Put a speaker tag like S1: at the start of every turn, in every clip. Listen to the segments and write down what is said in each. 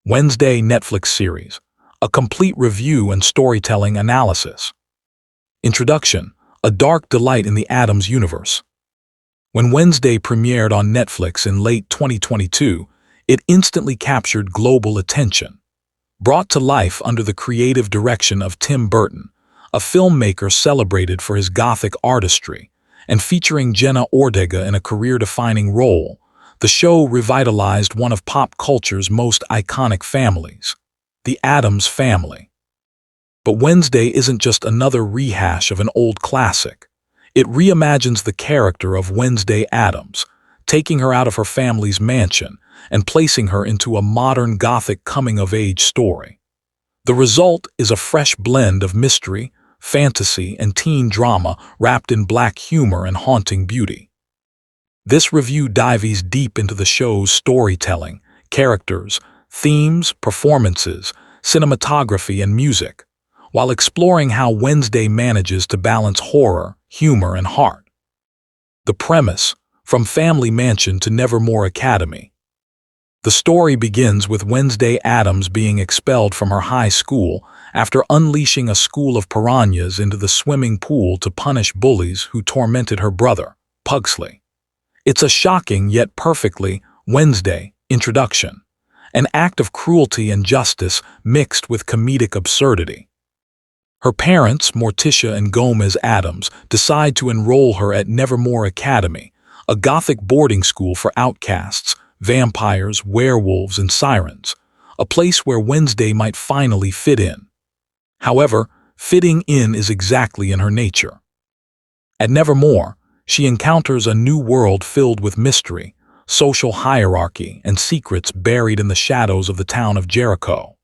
S1: Wednesday Netflix series, a complete review and storytelling analysis. Introduction, a dark delight in the Addams universe. When Wednesday premiered on Netflix in late 2022, it instantly captured global attention. Brought to life under the creative direction of Tim Burton, a filmmaker celebrated for his gothic artistry, and featuring Jenna Ortega in a career-defining role, the show revitalized one of pop culture's most iconic families, the Addams Family. But Wednesday isn't just another rehash of an old classic. It reimagines the character of Wednesday Addams, taking her out of her family's mansion and placing her into a modern Gothic coming-of-age story. The result is a fresh blend of mystery, fantasy, and teen drama wrapped in black humor and haunting beauty. This review dives deep into the show's storytelling, characters, themes, performances, cinematography, and music, while exploring how Wednesday manages to balance horror, humor, and heart. The premise, from family mansion to Nevermore Academy. The story begins with Wednesday Addams being expelled from her high school after unleashing a school of piranhas into the swimming pool to punish bullies who tormented her brother, Pugsley. It's a shocking yet perfectly Wednesday introduction, an act of cruelty and justice mixed with comedic absurdity. Her parents, Morticia and Gomez Addams, decide to enroll her at Nevermore Academy, a Gothic boarding school for outcasts, vampires, werewolves, and sirens, a place where Wednesday might finally fit in. However, fitting in is exactly in her nature. At Nevermore, she encounters a new world filled with mystery, social hierarchy, and secrets buried in the shadows of the town of Jericho.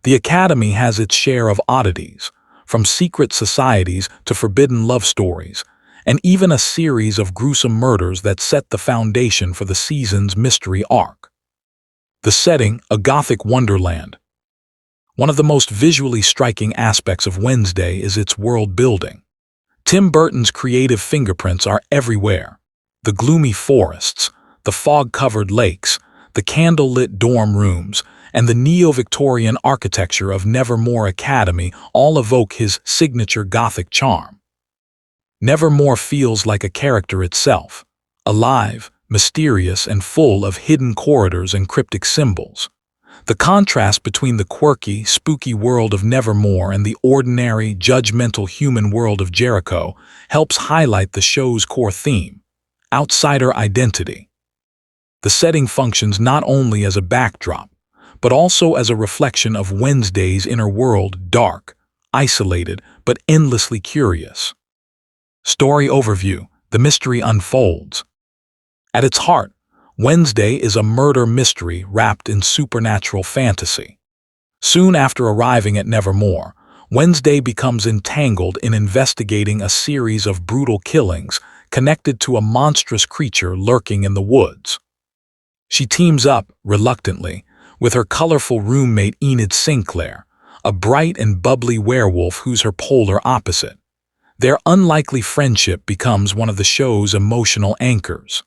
S1: The academy has its share of oddities, from secret societies to forbidden love stories, and even a series of gruesome murders that set the foundation for the season's mystery arc. The setting, a Gothic wonderland. One of the most visually striking aspects of Wednesday is its world building. Tim Burton's creative fingerprints are everywhere. The gloomy forests, the fog-covered lakes, the candle-lit dorm rooms, and the neo-Victorian architecture of Nevermore Academy all evoke his signature Gothic charm. Nevermore feels like a character itself, alive, mysterious, and full of hidden corridors and cryptic symbols. The contrast between the quirky, spooky world of Nevermore and the ordinary, judgmental human world of Jericho helps highlight the show's core theme, outsider identity. The setting functions not only as a backdrop, but also as a reflection of Wednesday's inner world, dark, isolated, but endlessly curious. Story overview: the mystery unfolds. At its heart, Wednesday is a murder mystery wrapped in supernatural fantasy. Soon after arriving at Nevermore, Wednesday becomes entangled in investigating a series of brutal killings connected to a monstrous creature lurking in the woods. She teams up, reluctantly, with her colorful roommate Enid Sinclair, a bright and bubbly werewolf who's her polar opposite. Their unlikely friendship becomes one of the show's emotional anchors.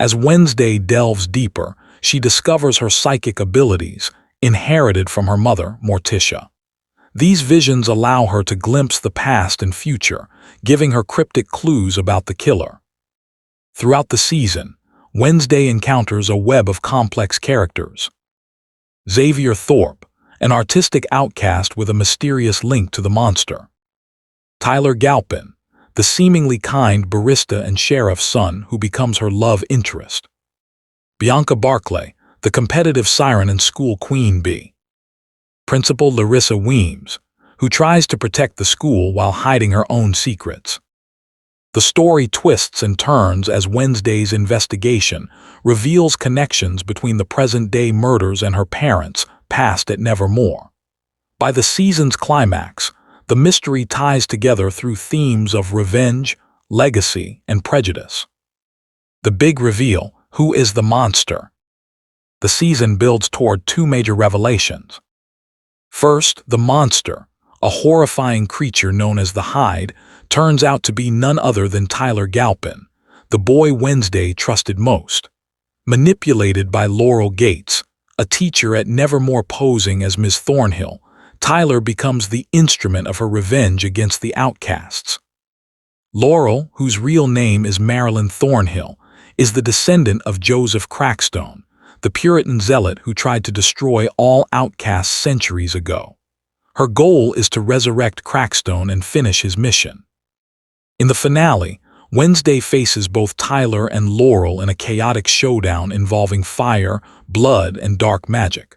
S1: As Wednesday delves deeper, she discovers her psychic abilities, inherited from her mother, Morticia. These visions allow her to glimpse the past and future, giving her cryptic clues about the killer. Throughout the season, Wednesday encounters a web of complex characters. Xavier Thorpe, an artistic outcast with a mysterious link to the monster. Tyler Galpin, the seemingly kind barista and sheriff's son who becomes her love interest. Bianca Barclay, the competitive siren and school queen bee. Principal Larissa Weems, who tries to protect the school while hiding her own secrets. The story twists and turns as Wednesday's investigation reveals connections between the present-day murders and her parents, passed at Nevermore. By the season's climax, the mystery ties together through themes of revenge, legacy, and prejudice. The big reveal: who is the monster? The season builds toward two major revelations. First, the monster, a horrifying creature known as the Hyde, turns out to be none other than Tyler Galpin, the boy Wednesday trusted most. Manipulated by Laurel Gates, a teacher at Nevermore posing as Ms. Thornhill, Tyler becomes the instrument of her revenge against the outcasts. Laurel, whose real name is Marilyn Thornhill, is the descendant of Joseph Crackstone, the Puritan zealot who tried to destroy all outcasts centuries ago. Her goal is to resurrect Crackstone and finish his mission. In the finale, Wednesday faces both Tyler and Laurel in a chaotic showdown involving fire, blood, and dark magic.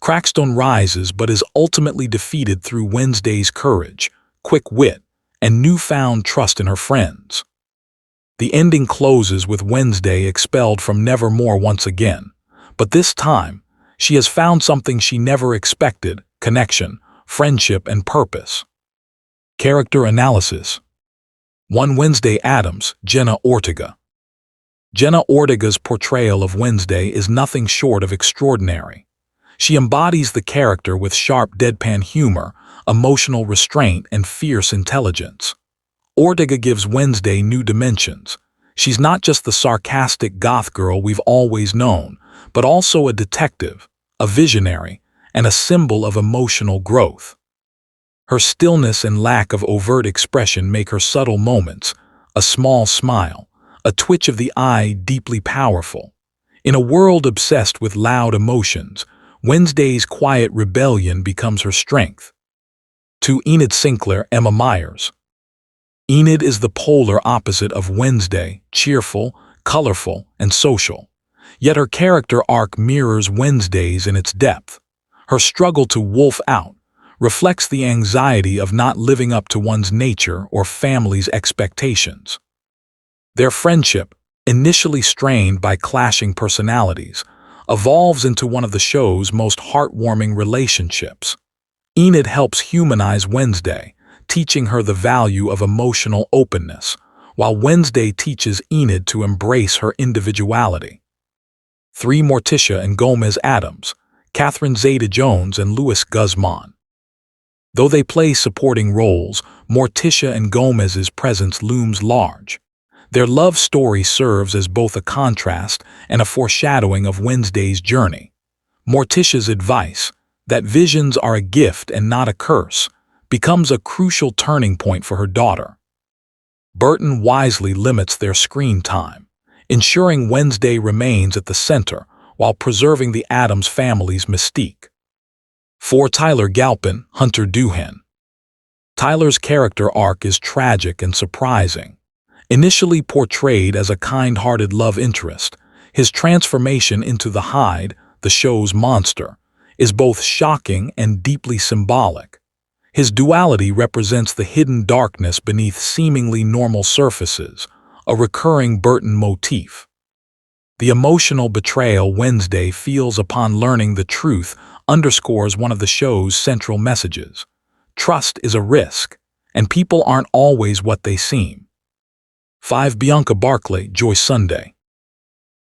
S1: Crackstone rises but is ultimately defeated through Wednesday's courage, quick wit, and newfound trust in her friends. The ending closes with Wednesday expelled from Nevermore once again, but this time, she has found something she never expected: connection, friendship, and purpose. Character analysis. 1. Wednesday Addams, Jenna Ortega. Jenna Ortega's portrayal of Wednesday is nothing short of extraordinary. She embodies the character with sharp deadpan humor, emotional restraint, and fierce intelligence. Ortega gives Wednesday new dimensions. She's not just the sarcastic goth girl we've always known, but also a detective, a visionary, and a symbol of emotional growth. Her stillness and lack of overt expression make her subtle moments, a small smile, a twitch of the eye, deeply powerful. In a world obsessed with loud emotions, Wednesday's quiet rebellion becomes her strength. 2. Enid Sinclair, Emma Myers. Enid is the polar opposite of Wednesday, cheerful, colorful, and social. Yet her character arc mirrors Wednesday's in its depth. Her struggle to wolf out reflects the anxiety of not living up to one's nature or family's expectations. Their friendship, initially strained by clashing personalities, evolves into one of the show's most heartwarming relationships. Enid helps humanize Wednesday, teaching her the value of emotional openness, while Wednesday teaches Enid to embrace her individuality. 3. Morticia and Gomez Addams, Catherine Zeta-Jones and Louis Guzman. Though they play supporting roles, Morticia and Gomez's presence looms large. Their love story serves as both a contrast and a foreshadowing of Wednesday's journey. Morticia's advice, that visions are a gift and not a curse, becomes a crucial turning point for her daughter. Burton wisely limits their screen time, ensuring Wednesday remains at the center while preserving the Addams family's mystique. 4. Tyler Galpin, Hunter Doohan. Tyler's character arc is tragic and surprising. Initially portrayed as a kind-hearted love interest, his transformation into the Hyde, the show's monster, is both shocking and deeply symbolic. His duality represents the hidden darkness beneath seemingly normal surfaces, a recurring Burton motif. The emotional betrayal Wednesday feels upon learning the truth underscores one of the show's central messages. Trust is a risk, and people aren't always what they seem. 5. Bianca Barclay, Joyce Sunday.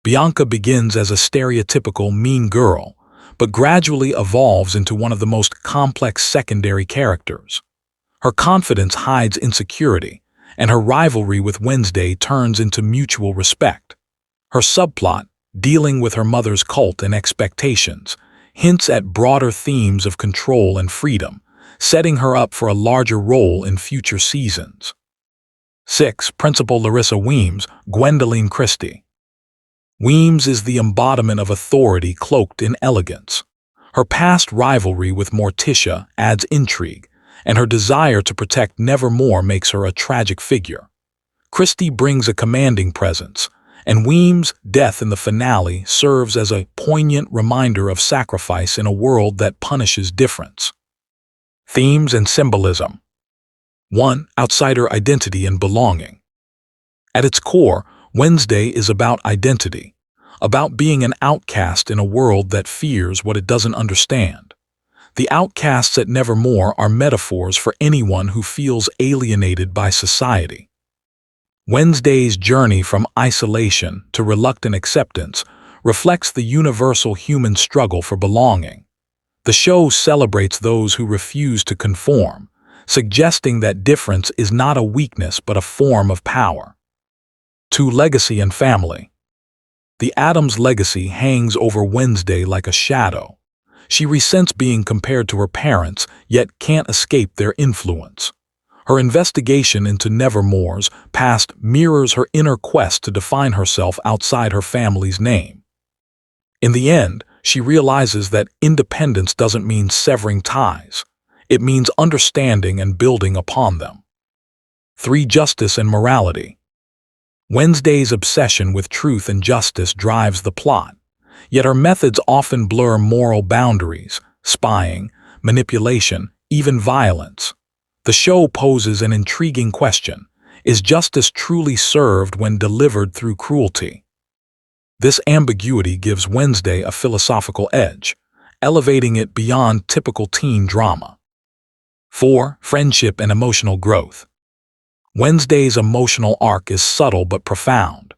S1: Bianca begins as a stereotypical mean girl, but gradually evolves into one of the most complex secondary characters. Her confidence hides insecurity, and her rivalry with Wednesday turns into mutual respect. Her subplot, dealing with her mother's cult and expectations, hints at broader themes of control and freedom, setting her up for a larger role in future seasons. 6. Principal Larissa Weems, Gwendoline Christie. Weems is the embodiment of authority cloaked in elegance. Her past rivalry with Morticia adds intrigue, and her desire to protect Nevermore makes her a tragic figure. Christie brings a commanding presence, and Weems' death in the finale serves as a poignant reminder of sacrifice in a world that punishes difference. Themes and symbolism. 1. Outsider identity and belonging. At its core, Wednesday is about identity, about being an outcast in a world that fears what it doesn't understand. The outcasts at Nevermore are metaphors for anyone who feels alienated by society. Wednesday's journey from isolation to reluctant acceptance reflects the universal human struggle for belonging. The show celebrates those who refuse to conform, suggesting that difference is not a weakness but a form of power. 2. Legacy and family. The Addams legacy hangs over Wednesday like a shadow. She resents being compared to her parents, yet can't escape their influence. Her investigation into Nevermore's past mirrors her inner quest to define herself outside her family's name. In the end, she realizes that independence doesn't mean severing ties. It means understanding and building upon them. 3. Justice and morality. Wednesday's obsession with truth and justice drives the plot, yet her methods often blur moral boundaries, spying, manipulation, even violence. The show poses an intriguing question: is justice truly served when delivered through cruelty? This ambiguity gives Wednesday a philosophical edge, elevating it beyond typical teen drama. 4. Friendship and emotional growth. Wednesday's emotional arc is subtle but profound.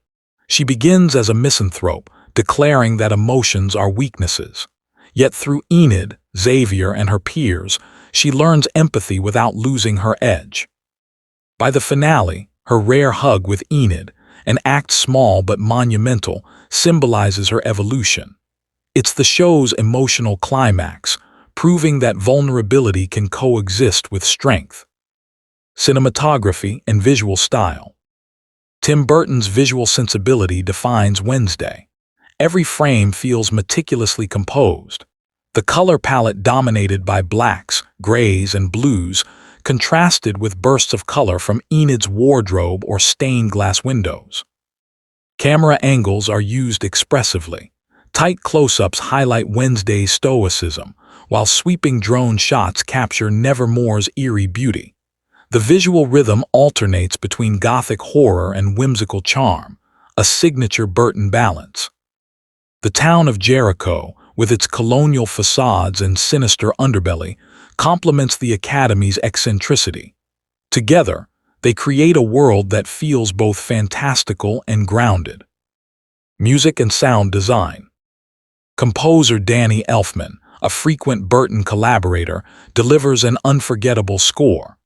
S1: She begins as a misanthrope, declaring that emotions are weaknesses. Yet through Enid, Xavier, and her peers, she learns empathy without losing her edge. By the finale, her rare hug with Enid, an act small but monumental, symbolizes her evolution. It's the show's emotional climax, proving that vulnerability can coexist with strength. Cinematography and visual style. Tim Burton's visual sensibility defines Wednesday. Every frame feels meticulously composed. The color palette dominated by blacks, grays, and blues, contrasted with bursts of color from Enid's wardrobe or stained glass windows. Camera angles are used expressively. Tight close-ups highlight Wednesday's stoicism, while sweeping drone shots capture Nevermore's eerie beauty. The visual rhythm alternates between gothic horror and whimsical charm, a signature Burton balance. The town of Jericho, with its colonial facades and sinister underbelly, complements the Academy's eccentricity. Together, they create a world that feels both fantastical and grounded. Music and sound design. Composer Danny Elfman, a frequent Burton collaborator, delivers an unforgettable score.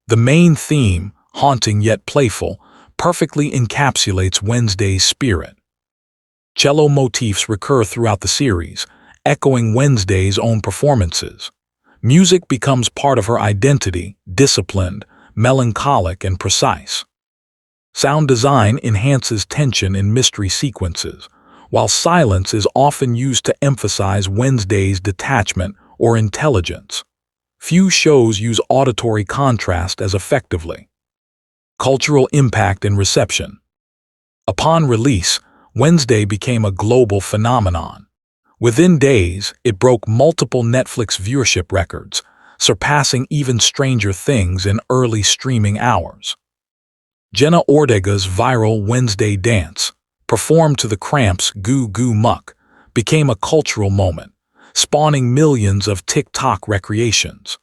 S1: The main theme, haunting yet playful, perfectly encapsulates Wednesday's spirit. Cello motifs recur throughout the series, echoing Wednesday's own performances. Music becomes part of her identity, disciplined, melancholic, and precise. Sound design enhances tension in mystery sequences, while silence is often used to emphasize Wednesday's detachment or intelligence. Few shows use auditory contrast as effectively. Cultural impact and reception. Upon release, Wednesday became a global phenomenon. Within days, it broke multiple Netflix viewership records, surpassing even Stranger Things in early streaming hours. Jenna Ortega's viral Wednesday dance, performed to the Cramps' Goo Goo Muck, became a cultural moment, spawning millions of TikTok recreations.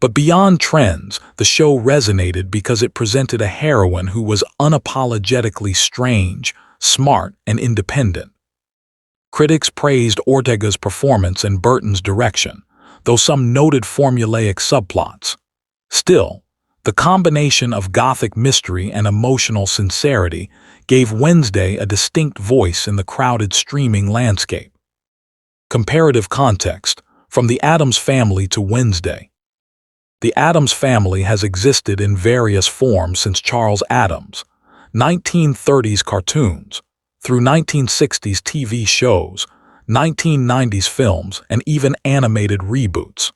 S1: But beyond trends, the show resonated because it presented a heroine who was unapologetically strange, smart, and independent. Critics praised Ortega's performance and Burton's direction, though some noted formulaic subplots. Still, the combination of gothic mystery and emotional sincerity gave Wednesday a distinct voice in the crowded streaming landscape. Comparative context, from the Addams Family to Wednesday. The Addams Family has existed in various forms since Charles Addams' 1930s cartoons, through 1960s TV shows, 1990s films, and even animated reboots.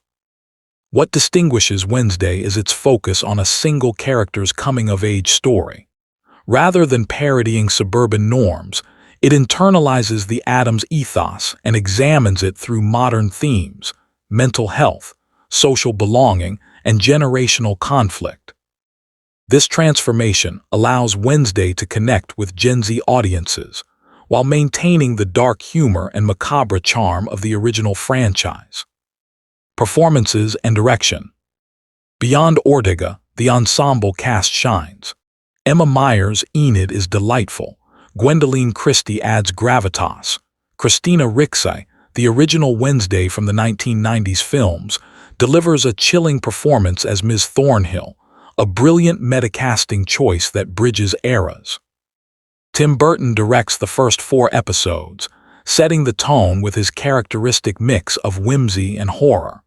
S1: What distinguishes Wednesday is its focus on a single character's coming-of-age story. Rather than parodying suburban norms, it internalizes the Addams ethos and examines it through modern themes: mental health, social belonging, and generational conflict. This transformation allows Wednesday to connect with Gen Z audiences, while maintaining the dark humor and macabre charm of the original franchise. Performances and direction. Beyond Ortega, the ensemble cast shines. Emma Myers' Enid is delightful. Gwendoline Christie adds gravitas. Christina Ricci, the original Wednesday from the 1990s films, delivers a chilling performance as Ms. Thornhill, a brilliant metacasting choice that bridges eras. Tim Burton directs the first 4 episodes, setting the tone with his characteristic mix of whimsy and horror.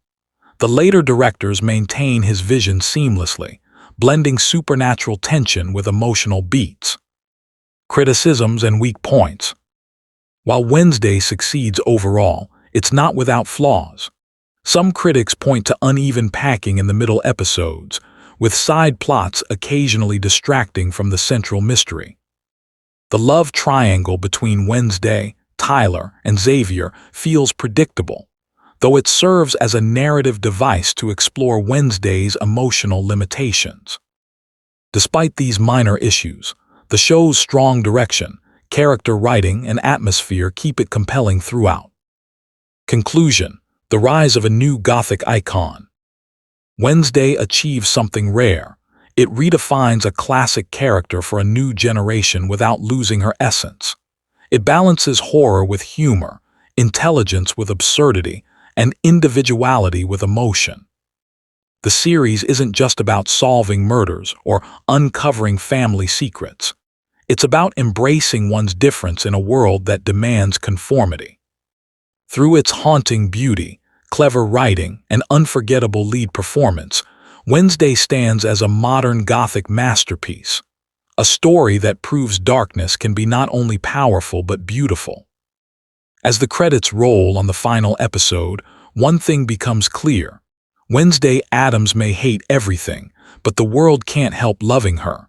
S1: The later directors maintain his vision seamlessly, blending supernatural tension with emotional beats. Criticisms and weak points. While Wednesday succeeds overall, it's not without flaws. Some critics point to uneven packing in the middle episodes, with side plots occasionally distracting from the central mystery. The love triangle between Wednesday, Tyler, and Xavier feels predictable, though it serves as a narrative device to explore Wednesday's emotional limitations. Despite these minor issues, the show's strong direction, character writing, and atmosphere keep it compelling throughout. Conclusion: the rise of a new Gothic icon. Wednesday achieves something rare. It redefines a classic character for a new generation without losing her essence. It balances horror with humor, intelligence with absurdity, and individuality with emotion. The series isn't just about solving murders or uncovering family secrets. It's about embracing one's difference in a world that demands conformity. Through its haunting beauty, clever writing, and unforgettable lead performance, Wednesday stands as a modern Gothic masterpiece, a story that proves darkness can be not only powerful but beautiful. As the credits roll on the final episode, one thing becomes clear. Wednesday Addams may hate everything, but the world can't help loving her.